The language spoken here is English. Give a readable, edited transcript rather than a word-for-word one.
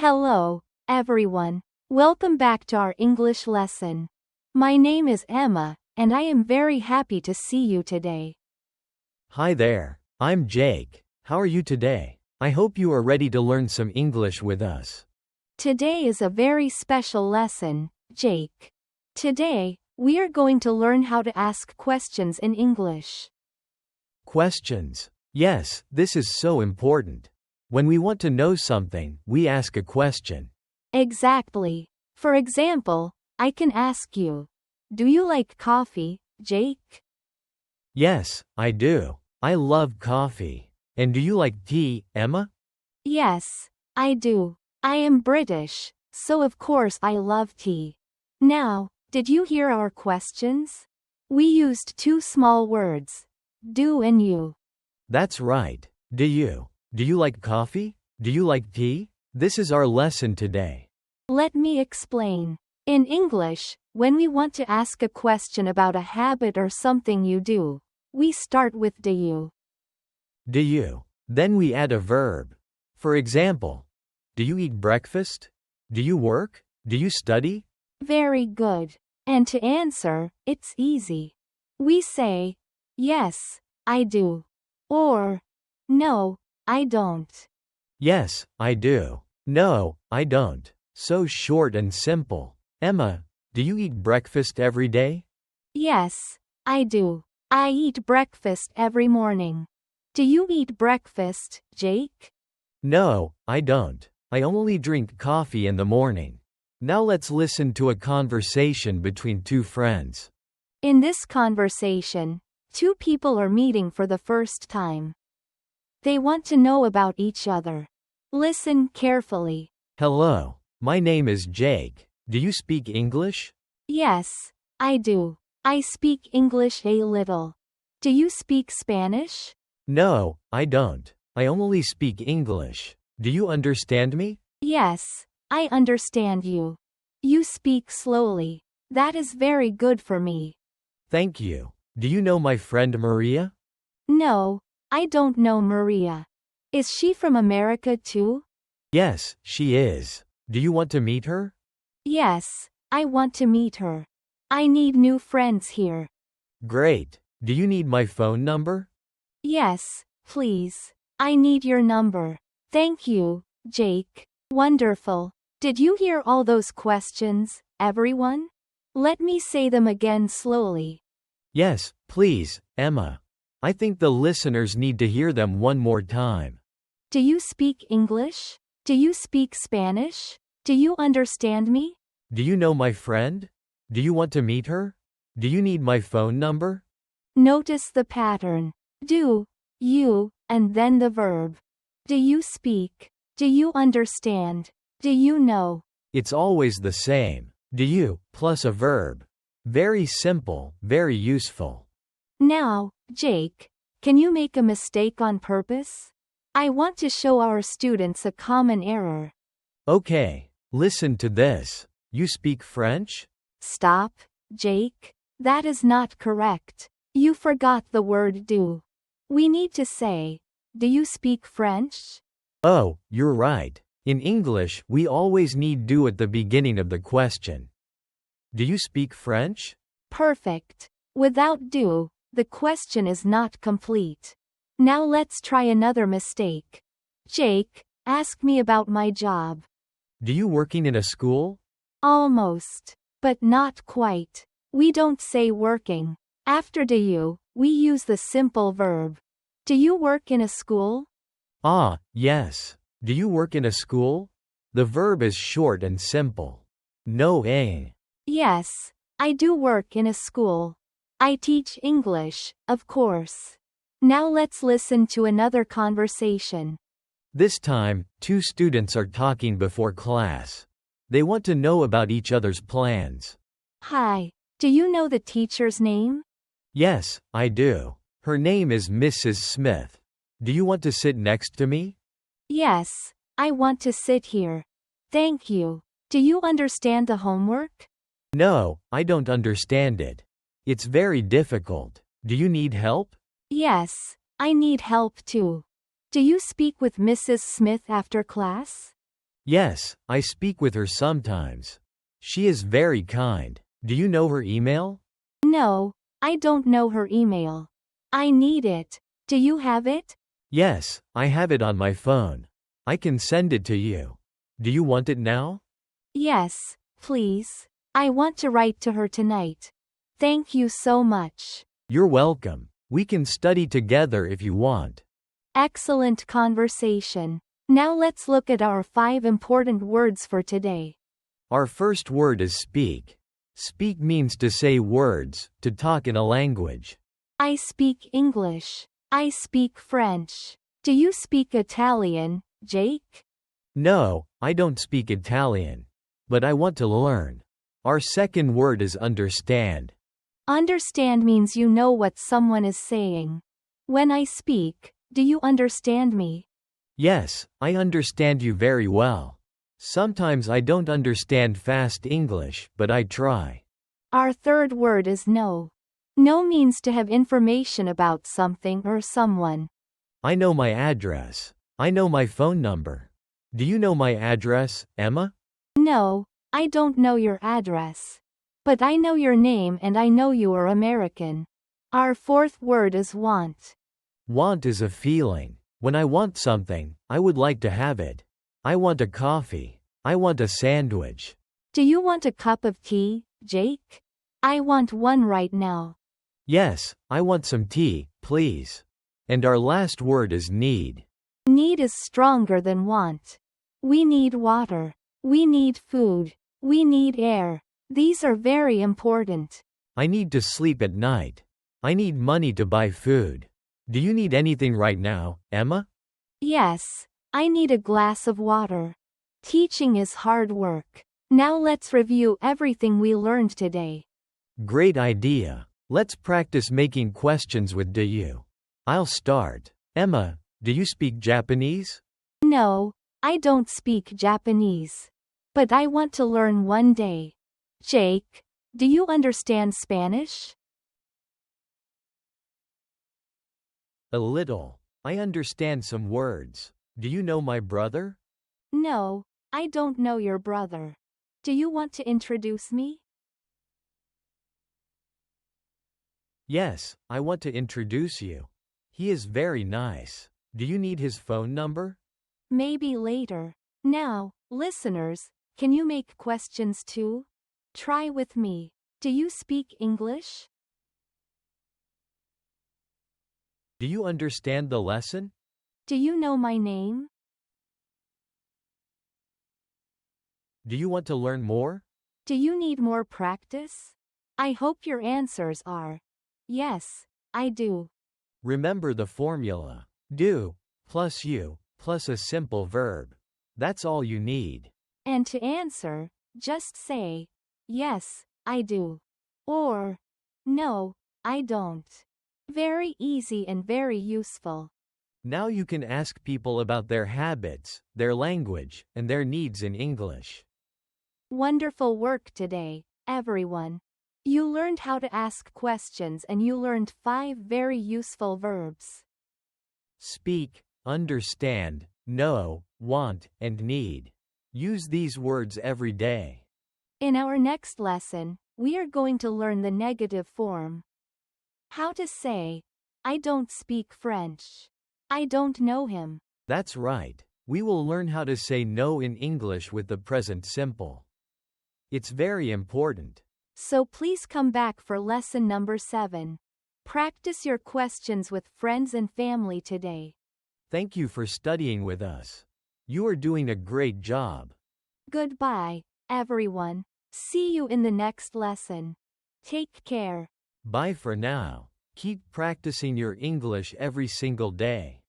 Hello, everyone. Welcome back to our English lesson. My name is Emma, and I am very happy to see you today. Hi there, I'm Jake. How are you today? I hope you are ready to learn some English with us. Today is a very special lesson, Jake. Today, we are going to learn how to ask questions in English. Questions. Yes, this is so important. When we want to know something, we ask a question. Exactly. For example, I can ask you, do you like coffee, Jake? Yes, I do. I love coffee. And do you like tea, Emma? Yes, I do. I am British, so of course I love tea. Now, did you hear our questions? We used two small words, do and you. That's right. Do you like coffee? Do you like tea? This is our lesson today. Let me explain. In English, when we want to ask a question about a habit or something you do, we start with do you. Do you? Then we add a verb. For example, do you eat breakfast? Do you work? Do you study? Very good. And to answer, it's easy. We say, yes, I do. Or, no, I don't. Yes, I do. No, I don't. So short and simple. Emma, do you eat breakfast every day? Yes, I do. I eat breakfast every morning. Do you eat breakfast, Jake? No, I don't. I only drink coffee in the morning. Now let's listen to a conversation between two friends. In this conversation, two people are meeting for the first time. They want to know about each other. Listen carefully. Hello, my name is Jake. Do you speak English? Yes, I do. I speak English a little. Do you speak Spanish? No, I don't. I only speak English. Do you understand me? Yes, I understand you. You speak slowly. That is very good for me. Thank you. Do you know my friend Maria? No, I don't know Maria. Is she from America too? Yes, she is. Do you want to meet her? Yes, I want to meet her. I need new friends here. Great. Do you need my phone number? Yes, please. I need your number. Thank you, Jake. Wonderful. Did you hear all those questions, everyone? Let me say them again slowly. Yes, please, Emma. I think the listeners need to hear them one more time. Do you speak English? Do you speak Spanish? Do you understand me? Do you know my friend? Do you want to meet her? Do you need my phone number? Notice the pattern. Do, you, and then the verb. Do you speak? Do you understand? Do you know? It's always the same. Do you, plus a verb. Very simple, very useful. Now, Jake, can you make a mistake on purpose? I want to show our students a common error. Okay, listen to this. You speak French? Stop, Jake. That is not correct. You forgot the word do. We need to say, do you speak French? Oh, you're right. In English, we always need do at the beginning of the question. Do you speak French? Perfect. Without do, the question is not complete. Now let's try another mistake. Jake, ask me about my job. Do you working in a school? Almost. But not quite. We don't say working. After do you, we use the simple verb. Do you work in a school? Ah, yes. Do you work in a school? The verb is short and simple. No ing. Yes, I do work in a school. I teach English, of course. Now let's listen to another conversation. This time, two students are talking before class. They want to know about each other's plans. Hi, do you know the teacher's name? Yes, I do. Her name is Mrs. Smith. Do you want to sit next to me? Yes, I want to sit here. Thank you. Do you understand the homework? No, I don't understand it. It's very difficult. Do you need help? Yes, I need help too. Do you speak with Mrs. Smith after class? Yes, I speak with her sometimes. She is very kind. Do you know her email? No, I don't know her email. I need it. Do you have it? Yes, I have it on my phone. I can send it to you. Do you want it now? Yes, please. I want to write to her tonight. Thank you so much. You're welcome. We can study together if you want. Excellent conversation. Now let's look at our 5 important words for today. Our first word is speak. Speak means to say words, to talk in a language. I speak English. I speak French. Do you speak Italian, Jake? No, I don't speak Italian. But I want to learn. Our second word is understand. Understand means you know what someone is saying. When I speak, do you understand me? Yes, I understand you very well. Sometimes I don't understand fast English, but I try. Our third word is know. Know means to have information about something or someone. I know my address. I know my phone number. Do you know my address, Emma? No, I don't know your address. But I know your name and I know you are American. Our fourth word is want. Want is a feeling. When I want something, I would like to have it. I want a coffee. I want a sandwich. Do you want a cup of tea, Jake? I want one right now. Yes, I want some tea, please. And our last word is need. Need is stronger than want. We need water. We need food. We need air. These are very important. I need to sleep at night. I need money to buy food. Do you need anything right now, Emma? Yes, I need a glass of water. Teaching is hard work. Now let's review everything we learned today. Great idea. Let's practice making questions with do you. I'll start. Emma, do you speak Japanese? No, I don't speak Japanese. But I want to learn one day. Jake, do you understand Spanish? A little. I understand some words. Do you know my brother? No, I don't know your brother. Do you want to introduce me? Yes, I want to introduce you. He is very nice. Do you need his phone number? Maybe later. Now, listeners, can you make questions too? Try with me. Do you speak English? Do you understand the lesson? Do you know my name? Do you want to learn more? Do you need more practice? I hope your answers are yes, I do. Remember the formula. Do plus you plus a simple verb. That's all you need. And to answer, just say, yes, I do. Or, no, I don't. Very easy and very useful. Now you can ask people about their habits, their language, and their needs in English. Wonderful work today, everyone. You learned how to ask questions and you learned 5 very useful verbs. Speak, understand, know, want, and need. Use these words every day. In our next lesson, we are going to learn the negative form. How to say, I don't speak French. I don't know him. That's right. We will learn how to say no in English with the present simple. It's very important. So please come back for lesson number 7. Practice your questions with friends and family today. Thank you for studying with us. You are doing a great job. Goodbye, everyone. See you in the next lesson. Take care. Bye for now. Keep practicing your English every single day.